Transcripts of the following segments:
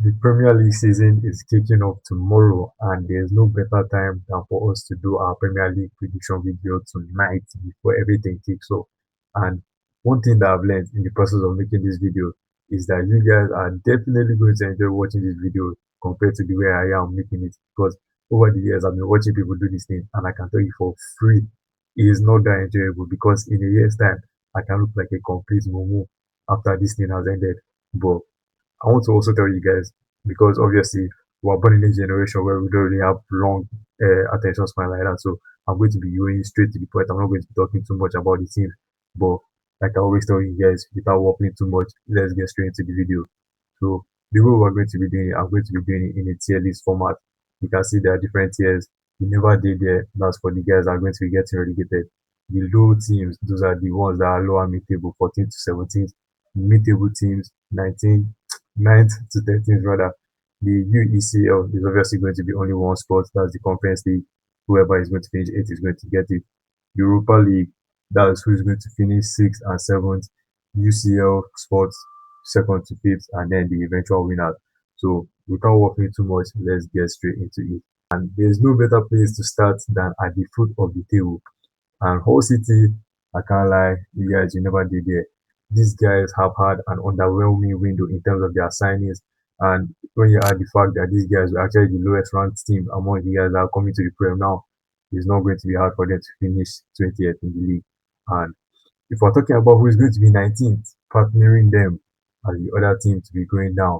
The Premier League season is kicking off tomorrow, and there's no better time than for us to do our Premier League prediction video tonight before everything kicks off. And one thing that I've learned in the process of making this video is that you guys are definitely going to enjoy watching this video compared to the way I am making it. Because over the years, I've been watching people do this thing, and I can tell you for free, it is not that enjoyable because in a year's time, I can look like a complete mumu after this thing has ended. But I want to also tell you guys because obviously we're born in a generation where we don't really have long attention span like that. So I'm going to be going straight to the point. I'm not going to be talking too much about the team, but like I always tell you guys, without waffling too much, let's get straight into the video. So the way we're going to be doing it, I'm going to be doing it in a tier list format. You can see there are different tiers. You never did there. That's for the guys that are going to be getting relegated. The low teams, those are the ones that are lower mid table, 14 to 17. Mid table teams, 19 ninth to 13th rather. The UECL is obviously going to be only one spot. That's the Conference League. Whoever is going to finish eighth is going to get it. Europa League, that's who is going to finish sixth and seventh. UCL spots second to fifth, and then the eventual winners. So without walking too much, let's get straight into it. And there's no better place to start than at the foot of the table. And Hull City, I can't lie, you guys, you never did there. These guys have had an underwhelming window in terms of their signings. And when you add the fact that these guys were actually the lowest ranked team among the guys that are coming to the Prem now, it's not going to be hard for them to finish 20th in the league. And if we're talking about who is going to be 19th, partnering them as the other team to be going down,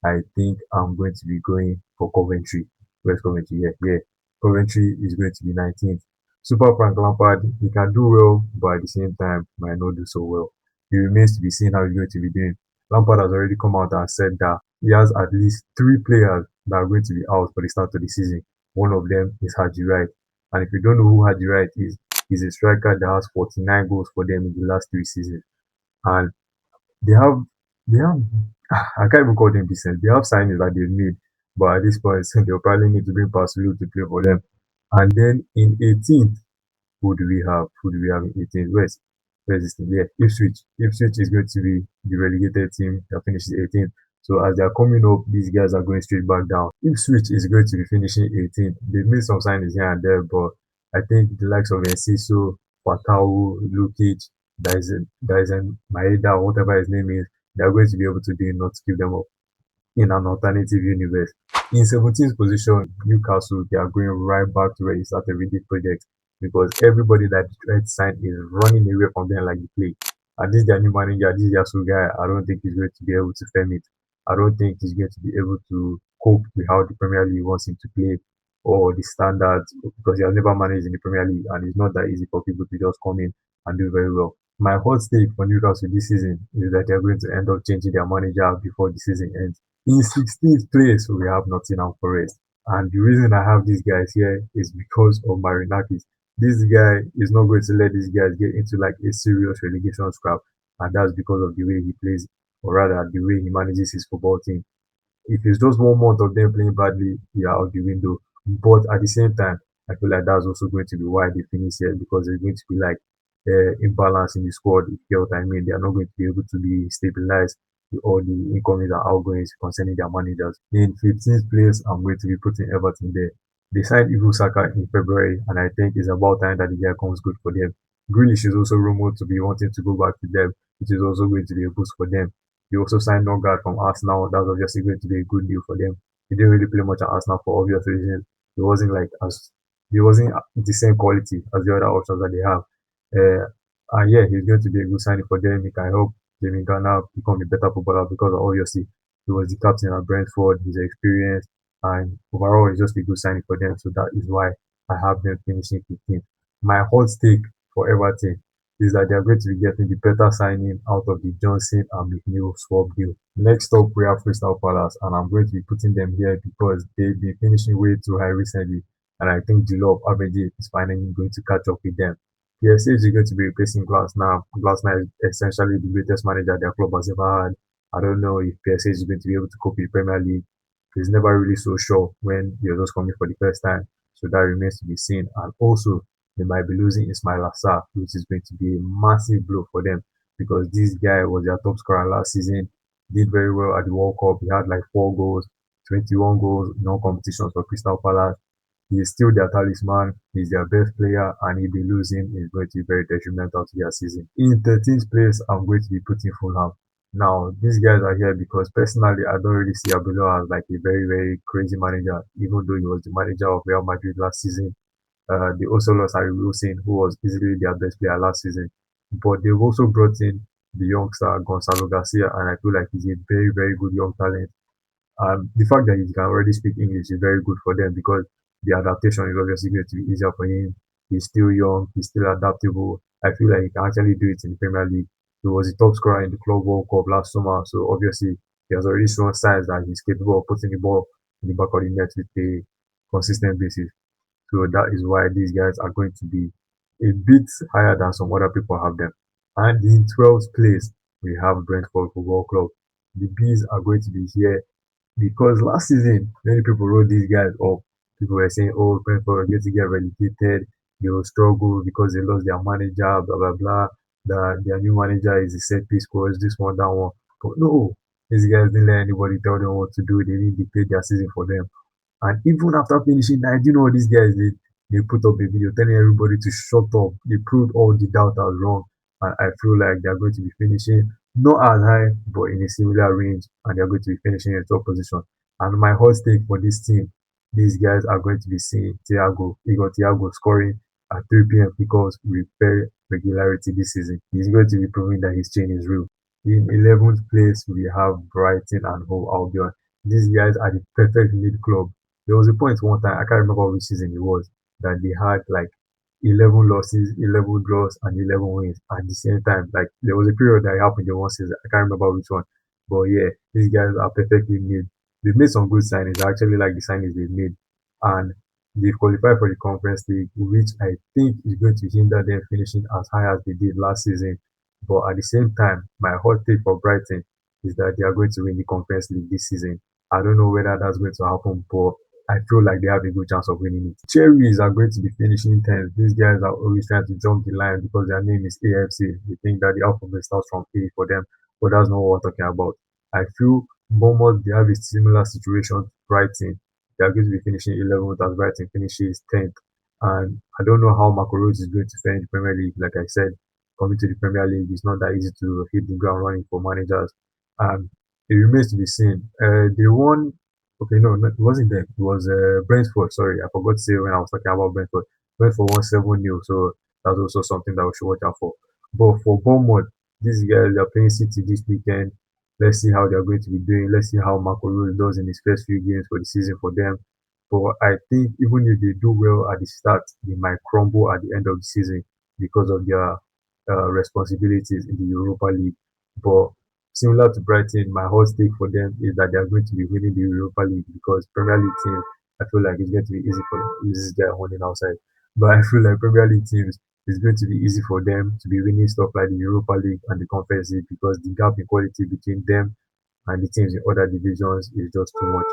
I think I'm going to be going for Coventry. Where's Coventry? Yeah. Coventry is going to be 19th. Super Frank Lampard, he can do well, but at the same time, might not do so well. It remains to be seen how he's going to be doing. Lampard has already come out and said that he has at least three players that are going to be out for the start of the season. One of them is Haji Wright. And if you don't know who Haji Wright is, he's a striker that has 49 goals for them in the last three seasons. And they have they have I can't even call them decent. They have signings that they've made, but at this point they'll probably need to bring Pasulu to play for them. And then in 18th, who do we have? Who do we have in 18th? Where's this thing? Yeah, Ipswich. Ipswich is going to be the relegated team that finishes 18th. So as they're coming up, these guys are going straight back down. Ipswich is going to be finishing 18th. They've made some signings here and there, but I think the likes of Enciso, Fatau, Lukic, Dyson Maeda, whatever his name is, they're going to be able to do enough to keep them up in an alternative universe. In 17th position, Newcastle, they are going right back to where they started with the project because everybody that Detroit signed is running away from them like the plague. And this their new manager, this Yasu guy, I don't think he's going to be able to firm it. I don't think he's going to be able to cope with how the Premier League wants him to play or the standards because he has never managed in the Premier League and it's not that easy for people to just come in and do very well. My hot take for Newcastle this season is that they're going to end up changing their manager before the season ends. In 16th place, we have Nottingham Forest. And the reason I have these guys here is because of Marinakis. This guy is not going to let these guys get into like a serious relegation scrap. And that's because of the way he plays, or rather, the way he manages his football team. If it's just 1 month of them playing badly, they are out the window. But at the same time, I feel like that's also going to be why they finish here because there's going to be like imbalance in the squad. If you get what I mean, they are not going to be able to be stabilized with all the incomings and outgoings concerning their managers. In 15th place, I'm going to be putting Everton there. They signed Ibu Saka in February, and I think it's about time that the year comes good for them. Grealish is also rumored to be wanting to go back to them, which is also going to be a boost for them. They also signed Norgard from Arsenal. That's obviously going to be a good deal for them. He didn't really play much at Arsenal for obvious reasons. He wasn't the same quality as the other options that they have. And yeah, he's going to be a good signing for them. He can help Jamie Garner become a better footballer because obviously he was the captain at Brentford, his experience, and overall it's just a good signing for them. So that is why I have them finishing 15th. My hot take for Everton is that they are going to be getting the better signing out of the Johnson and McNeil swap deal. Next up, we have Crystal Palace, and I'm going to be putting them here because they've been finishing way too high recently, and I think the law of averages is finally going to catch up with them. PSG is going to be replacing Glass now. Glass now is essentially the greatest manager their club has ever had. I don't know if PSG is going to be able to cope with the Premier League. He's never really so sure when you're just coming for the first time, so that remains to be seen. And also, they might be losing Ismail Assar, which is going to be a massive blow for them because this guy was their top scorer last season. did very well at the World Cup. He had like 4 goals, 21 goals in all competitions for Crystal Palace. He is still their talisman. He's their best player, and if they lose him, it's going to be very detrimental to their season. In 13th place, I'm going to be putting Fulham. Now, these guys are here because personally, I don't really see Abelo as like a very, very crazy manager, even though he was the manager of Real Madrid last season. They also lost Harry Wilson, who was easily their best player last season. But they've also brought in the youngster Gonzalo Garcia, and I feel like he's a very, very good young talent. The fact that he can already speak English is very good for them because the adaptation is obviously going to be easier for him. He's still young, he's still adaptable. I feel like he can actually do it in the Premier League. He was the top scorer in the Club World Cup last summer, so obviously he has already shown signs that he's capable of putting the ball in the back of the net with a consistent basis. So that is why these guys are going to be a bit higher than some other people have them. And in 12th place, we have Brentford Football Club. The Bees are going to be here because last season, many people wrote these guys off. People were saying, oh, Brentford are going to get relegated. They will struggle because they lost their manager, blah, blah, blah. Their new manager is a set piece coach, this one, that one. But no, these guys didn't let anybody tell them what to do. They didn't dictate their season for them. And even after finishing that, you know what these guys did? They put up a video telling everybody to shut up. They proved all the doubters wrong. And I feel like they're going to be finishing not as high, but in a similar range. And they're going to be finishing in top position. And my hot take for this team, these guys are going to be seeing Igor Thiago scoring at 3 p.m. because with very regularity this season. He's going to be proving that his chain is real. In 11th place, we have Brighton and Hove Albion. These guys are the perfect mid club. There was a point one time, I can't remember which season it was, that they had like 11 losses, 11 draws, and 11 wins at the same time. Like there was a period that happened in one season. I can't remember which one. But yeah, these guys are perfectly made. They've made some good signings. I actually like the signings they've made. And they've qualified for the Conference League, which I think is going to hinder them finishing as high as they did last season. But at the same time, my hot take for Brighton is that they are going to win the Conference League this season. I don't know whether that's going to happen, but I feel like they have a good chance of winning it. Cherries are going to be finishing 10th. These guys are always trying to jump the line because their name is AFC. They think that the alphabet starts from A for them, but that's not what we're talking about. I feel Bournemouth, they have a similar situation to Brighton. They are going to be finishing 11th as Brighton finishes 10th. And I don't know how Marco Rose is going to fare in the Premier League. Like I said, coming to the Premier League is not that easy to hit the ground running for managers. And it remains to be seen. They won. Okay, no, it wasn't them. It was Brentford. Sorry, I forgot to say when I was talking about Brentford. Brentford won 7-0, so that's also something that we should watch out for. But for Bournemouth, these guys are playing City this weekend. Let's see how they're going to be doing. Let's see how Marco Rose does in his first few games for the season for them. But I think even if they do well at the start, they might crumble at the end of the season because of their responsibilities in the Europa League. But similar to Brighton, my hot take for them is that they are going to be winning the Europa League because Premier League teams, I feel like it's going to be easy for them. This is their running outside. But I feel like Premier League teams, it's going to be easy for them to be winning stuff like the Europa League and the Conference League because the gap in quality between them and the teams in other divisions is just too much.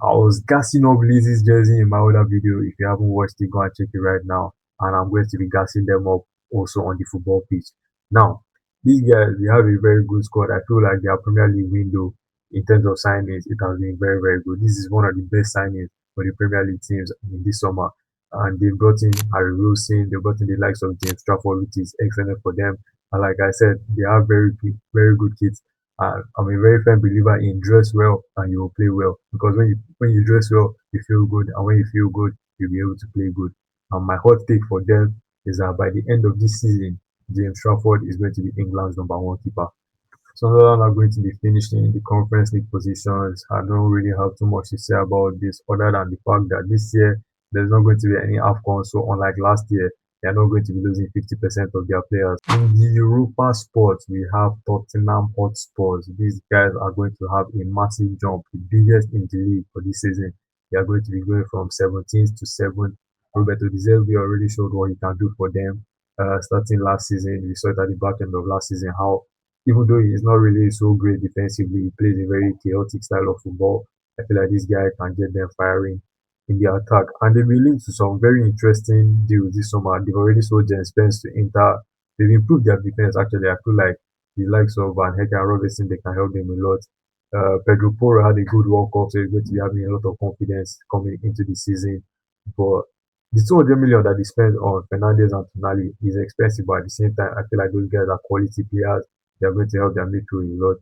I was gassing up Lizzie's jersey in my other video. If you haven't watched it, go and check it right now. And I'm going to be gassing them up also on the football pitch. Now, these guys, they have a very good squad. I feel like their Premier League window in terms of signings, it has been very, very good. This is one of the best signings for the Premier League teams in this summer. And they've brought in Harry Wilson, they've brought in the likes of James Trafford, which is excellent for them. And like I said, they have very good kids. I'm a very firm believer in dress well and you will play well because when you dress well, you feel good, and when you feel good, you'll be able to play good. And my hot take for them is that by the end of this season, James Trafford is going to be England's number one keeper. Sunderland are going to be finishing in the Conference League positions. I don't really have too much to say about this other than the fact that this year there's not going to be any AFCON. So unlike last year, they're not going to be losing 50% of their players. In the Europa Spots, we have Tottenham Hotspurs. These guys are going to have a massive jump, the biggest in the league for this season. They are going to be going from 17th to 7th. Roberto Di Zerbi already showed what he can do for them. Starting last season, we saw it at the back end of last season how even though he's not really so great defensively, he plays a very chaotic style of football. I feel like this guy can get them firing in the attack. And they've been linked to some very interesting deals this summer. They've already sold James Spence to Inter. They've improved their defense actually. I feel like the likes of Van Heck and Robertson, they can help them a lot. Pedro Porro had a good World Cup, so he's going to be having a lot of confidence coming into the season. But the 200 million that they spent on Fernandez and Tonali is expensive, but at the same time, I feel like those guys are quality players. They are going to help their midfield a lot.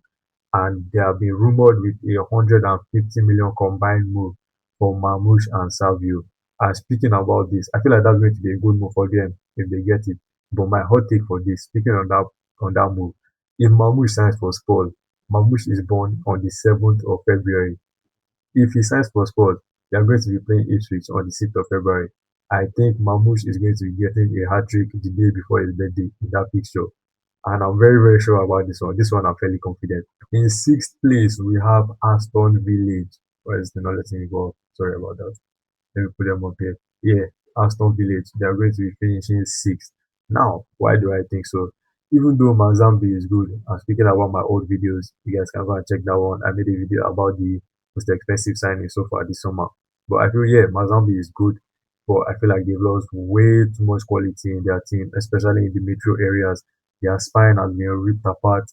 And they have been rumored with a 150 million combined move for Mamouche and Savio. And speaking about this, I feel like that's going to be a good move for them if they get it. But my hot take for this, speaking on that move, if Mamouche signs for Spurs, Mamouche is born on the 7th of February. If he signs for Spurs, they are going to be playing Ipswich on the 6th of February. I think Mamouche is going to be getting a hat trick the day before his birthday in that fixture. And I'm very, very sure about this one. This one I'm fairly confident. In sixth place, we have Aston Village. Where is the not letting me go? Sorry about that. Let me put them up here. Yeah, Aston Village. They are going to be finishing sixth. Now, why do I think so? Even though Mazambi is good, I'm speaking about my old videos. You guys can go and check that one. I made a video about the most expensive signing so far this summer. But I feel, yeah, Mazambi is good. But I feel like they've lost way too much quality in their team, especially in the metro areas. Their spine has been ripped apart.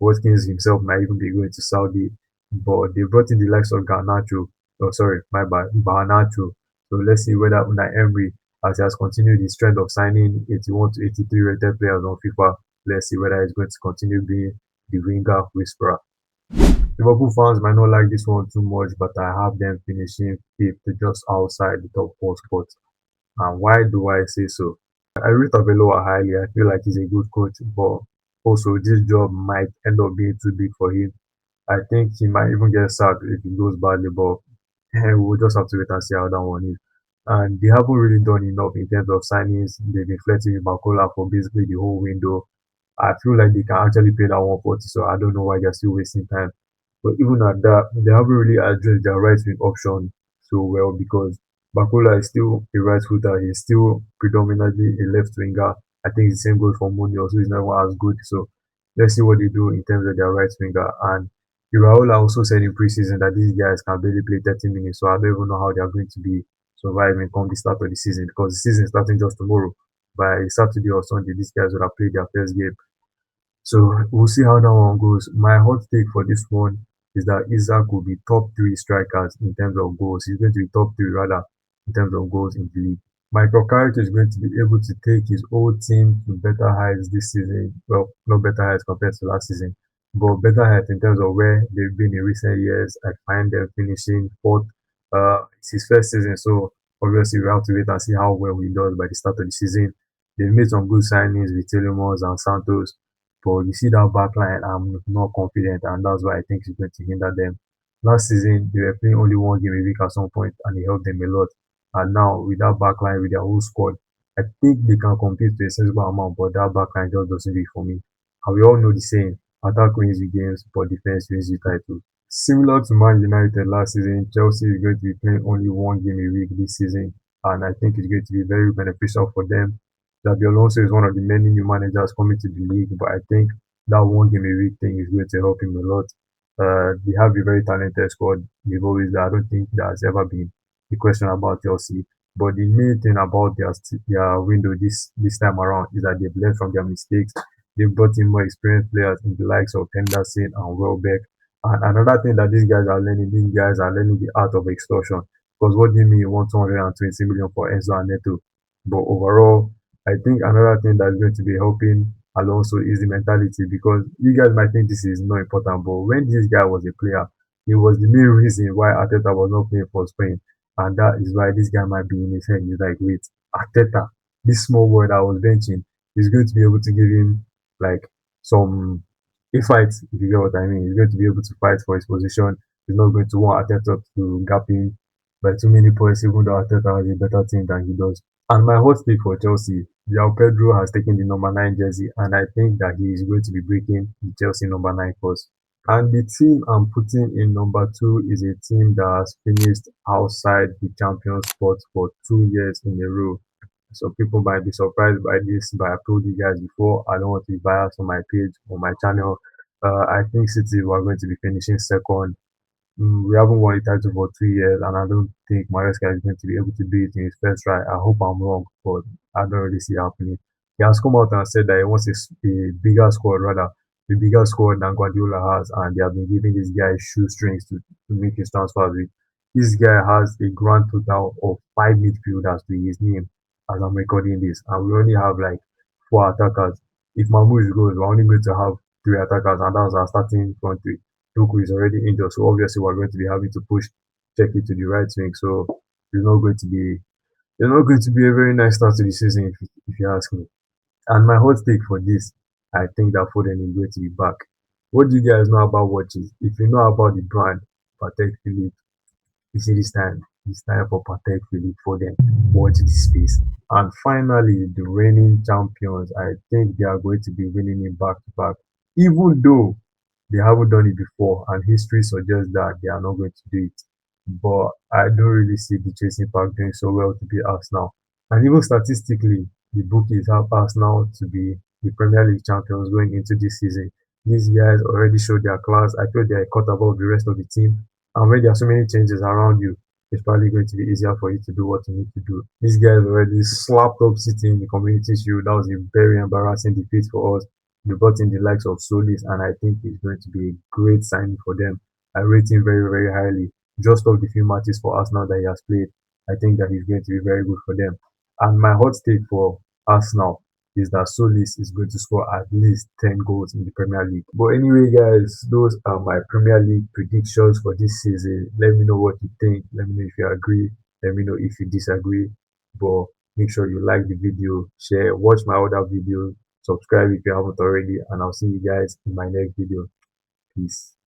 Watkins himself might even be going to Saudi. But they brought in the likes of Garnacho. Oh, sorry, my bad. Garnacho. So let's see whether Unai Emery, as he has continued his trend of signing 81 to 83 rated players on FIFA, let's see whether he's going to continue being the winger whisperer. Liverpool fans might not like this one too much, but I have them finishing fifth, just outside the top four spot. And why do I say so? I rate Aveloa highly. I feel like he's a good coach, but also this job might end up being too big for him. I think he might even get sacked if it goes badly, but we'll just have to wait and see how that one is. And they haven't really done enough in terms of signings. They've been flirting with Bacola for basically the whole window. I feel like they can actually pay that 140, so I don't know why they're still wasting time. But even at that, they haven't really addressed their right wing option so well because Bakola is still a right footer. He's still predominantly a left winger. I think the same goes for Muni also. He's never as good. So let's see what they do in terms of their right winger. And Iraola also said in preseason that these guys can barely play 30 minutes. So I don't even know how they are going to be surviving come the start of the season because the season is starting just tomorrow. By Saturday or Sunday, these guys will have played their first game. So we'll see how that one goes. My hot take for this one is that Isaac will be top three strikers in terms of goals. He's going to be top three rather in terms of goals in the league. Michael Carrick is going to be able to take his old team to better heights this season. Well, not better heights compared to last season, but better heights in terms of where they've been in recent years. I find them finishing fourth. It's his first season, so obviously we have to wait and see how well he does by the start of the season. They've made some good signings with Telemans and Santos, but you see that back line, I'm not confident, and that's why I think it's going to hinder them. Last season, they were playing only one game a week at some point, and it helped them a lot. And now, with that back line, with their whole squad, I think they can compete to a sensible amount, but that back line just doesn't do it for me. And we all know the saying, attack wins you games, but defense wins you titles. Similar to Man United last season, Chelsea is going to be playing only one game a week this season, and I think it's going to be very beneficial for them. Xabi Alonso is one of the many new managers coming to the league, but I think that one game a week thing is going to help him a lot. They have a very talented squad. They've always, I don't think there's ever been a question about Chelsea. But the main thing about their window this time around is that they've learned from their mistakes. They've brought in more experienced players in the likes of Henderson and Welbeck. And another thing that these guys are learning the art of extortion. Because what do you mean you want 220 million for Enzo and Neto? But overall, I think another thing that's going to be helping Alonso is the mentality because you guys might think this is not important, but when this guy was a player, it was the main reason why Arteta was not playing for Spain. And that is why this guy might be in his head. He's like, wait, Arteta, this small boy that I was benching, is going to be able to give him like some a fight, if you get what I mean. He's going to be able to fight for his position. He's not going to want Arteta to gap him by too many points, even though Arteta has a better team than he does. And my hot take for Chelsea, João Pedro has taken the number 9 jersey, and I think that he is going to be breaking the Chelsea number 9 course. And the team I'm putting in number 2 is a team that has finished outside the champions spot for 2 years in a row. So people might be surprised by this, but I've told you guys before, I don't want to be biased on my page or my channel. I think City were going to be finishing second. We haven't won the title for 2 years, and I don't think Maresca is going to be able to do it in his first try. I hope I'm wrong, but I don't really see it happening. He has come out and said that he wants a bigger squad rather the bigger squad than Guardiola has, and they have been giving this guy shoestrings to make his transfers with. This guy has a grand total of five midfielders to his name as I'm recording this, and we only have like four attackers. If Mamouche goes, we're only going to have three attackers, and that's our starting front three. Doku is already injured, so obviously we're going to be having to push check it to the right wing. So it's not going to be it's not going to be a very nice start to the season if you ask me. And my hot take for this, I think that Foden is going to be back. What do you guys know about watches? If you know about the brand, Patek Philippe, you see this time for Patek Philippe Foden. Watch this space. And finally, the reigning champions, I think they are going to be winning it back to back. Even though they haven't done it before, and history suggests that they are not going to do it. But I don't really see the chasing pack doing so well to be Arsenal. And even statistically, the bookies have Arsenal to be the Premier League champions going into this season. These guys already showed their class. I feel they are cut above the rest of the team. And when there are so many changes around you, it's probably going to be easier for you to do what you need to do. These guys already slapped up City in the Community Shield. That was a very embarrassing defeat for us. They brought in the likes of Solis, and I think it's going to be a great signing for them. I rate him very, very highly. Just off the few matches for Arsenal that he has played, I think that he's going to be very good for them. And my hot take for Arsenal is that Solis is going to score at least 10 goals in the Premier League. But anyway, guys, those are my Premier League predictions for this season. Let me know what you think. Let me know if you agree. Let me know if you disagree. But make sure you like the video, share, watch my other videos, subscribe if you haven't already, and I'll see you guys in my next video. Peace.